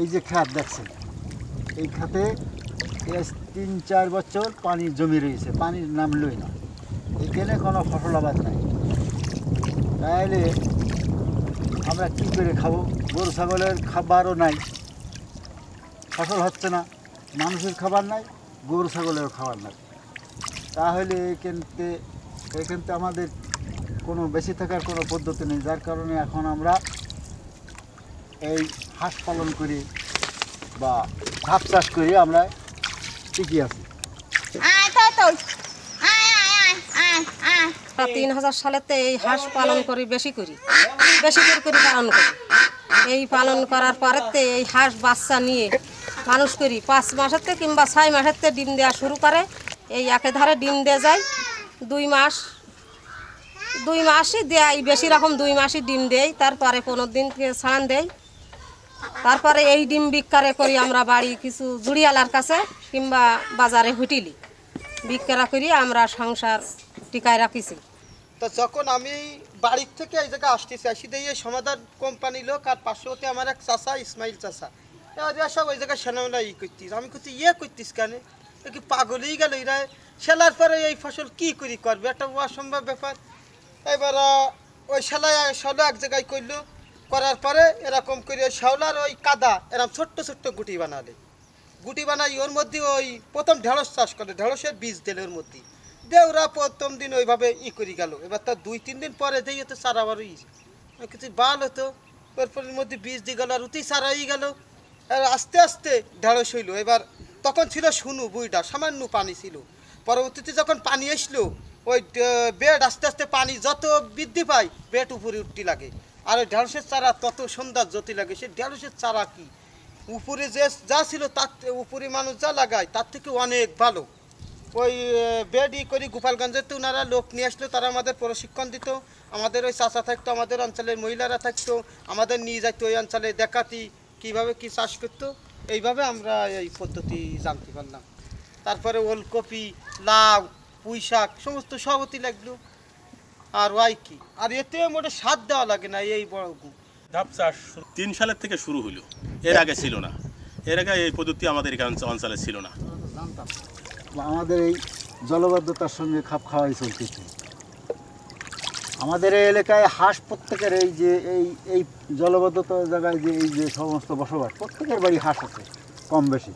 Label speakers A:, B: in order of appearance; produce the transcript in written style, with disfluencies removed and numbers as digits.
A: এই যে খাত দেখছেন, এই খাতে 3-4 বছর পানি জমি রয়েছে, পানির নামলই না, এখানে কোনো ফসল আবাদ নাই। তাহলে আমরা কী করে খাবো? গরু ছাগলের খাবারও নাই, ফসল হচ্ছে না, মানুষের খাবার নাই, গরু ছাগলেরও খাবার নাই। তাহলে এখানতে আমাদের কোনো বেঁচে থাকার কোনো পদ্ধতি নেই, যার কারণে এখন আমরা এই হাঁস পালন করি বা ধাপ চাষ করি, আমরা টিকে আছি।
B: 3000 সালেতে এই হাঁস পালন করি, বেশি করে পালন করি। এই পালন করার পরেতে এই হাঁস বাচ্চা নিয়ে মানুষ করি 5 মাসের কিংবা 6 মাসের ডিম দেওয়া শুরু করে। এই একেধারে ডিম দিয়ে যায় 2 মাসই দেয়, বেশি রকম 2 মাসই ডিম দেয়, তারপরে 15 দিন ছাড়ান দেয়। তারপরে এই ডিম বিক্রি করি আমরা বাড়ি কিছু জুড়িয়ালার কাছে কিংবা বাজারে হুটিলি বিক্রি করি, আমরা সংসার টিকায় রাখিছি।
C: তো যখন আমি বাড়ির থেকে এই জায়গায় আসতেছি, আসি দিয়ে এই সমাধান কোম্পানি লোক আর পার্শ্ববর্তী আমার এক চাষা ইসমাইল চাষা, সব ওই জায়গায় সেনামেলা করতিস। আমি করছি করতিস কেন, কি পাগলই গেল এরা, সেলার পরে এই ফসল কি করি করবে, একটা অসম্ভব ব্যাপার। এবার ওই সেলাই এক জায়গায় করলো, করার পরে এরকম করে শেওলার ওই কাদা এরকম ছোট্ট ছোট্ট গুটি বানাই, ওর মধ্যে ওই প্রথম ঢেঁড়স চাষ করে, ঢেঁড়সের বীজ দিলে ওর মধ্যে দিয়ে ওরা প্রথম দিন ওইভাবে করি গেল। এবার তার 2-3 দিন পরে যেই হতো চারা বারো কিছু বাল হতো, এরপরের মধ্যে বীজ দিয়ে গেল আর উতি চারাই গেল। আর আস্তে আস্তে ঢেঁড়স হইলো। এবার তখন ছিল শুনু বুইটা, সামান্য পানি ছিল। পরবর্তীতে যখন পানি আসলো, ওই বেড আস্তে আস্তে পানি যত বৃদ্ধি পায় বেড উপরে উঠতে লাগে, আর ওই ঢেঁড়সের চারা তত সৌন্দর্যতি লাগে। সে ঢেঁড়সের চারা কি উপরে যা ছিল তার উপরে মানুষ যা লাগায় তার থেকে অনেক ভালো। ওই বেড করি গোপালগঞ্জেতে ওনারা লোক নিয়ে আসলো, তারা আমাদের প্রশিক্ষণ দিত, আমাদের ওই চাষা থাকতো, আমাদের অঞ্চলের মহিলারা থাকতো, আমাদের নিয়ে যাইতো ওই অঞ্চলে দেখাতি কীভাবে কী চাষ করতো। এইভাবে আমরা এই পদ্ধতি জানতে পারলাম। তারপরে ওলকপি, লাউ, পুঁই শাক সমস্ত সবতি লাগলো। আর ওয়াই কি, আর এতে মোটে সার দেওয়া লাগে না। এই বড়
D: ধাপ চাষ 3 সালের থেকে শুরু হলো, এর আগে ছিল না, এর আগে এই পদ্ধতি আমাদের অঞ্চলে ছিল না।
A: আমাদের এই জলবদ্ধতার সঙ্গে খাপ খাওয়াই চলতেছে। আমাদের এই এলাকায় হাঁস প্রত্যেকের এই জলবদ্ধতার জায়গায় যে এই যে সমস্ত বসবাস, প্রত্যেকের বাড়ি হাঁস আছে কম বেশি।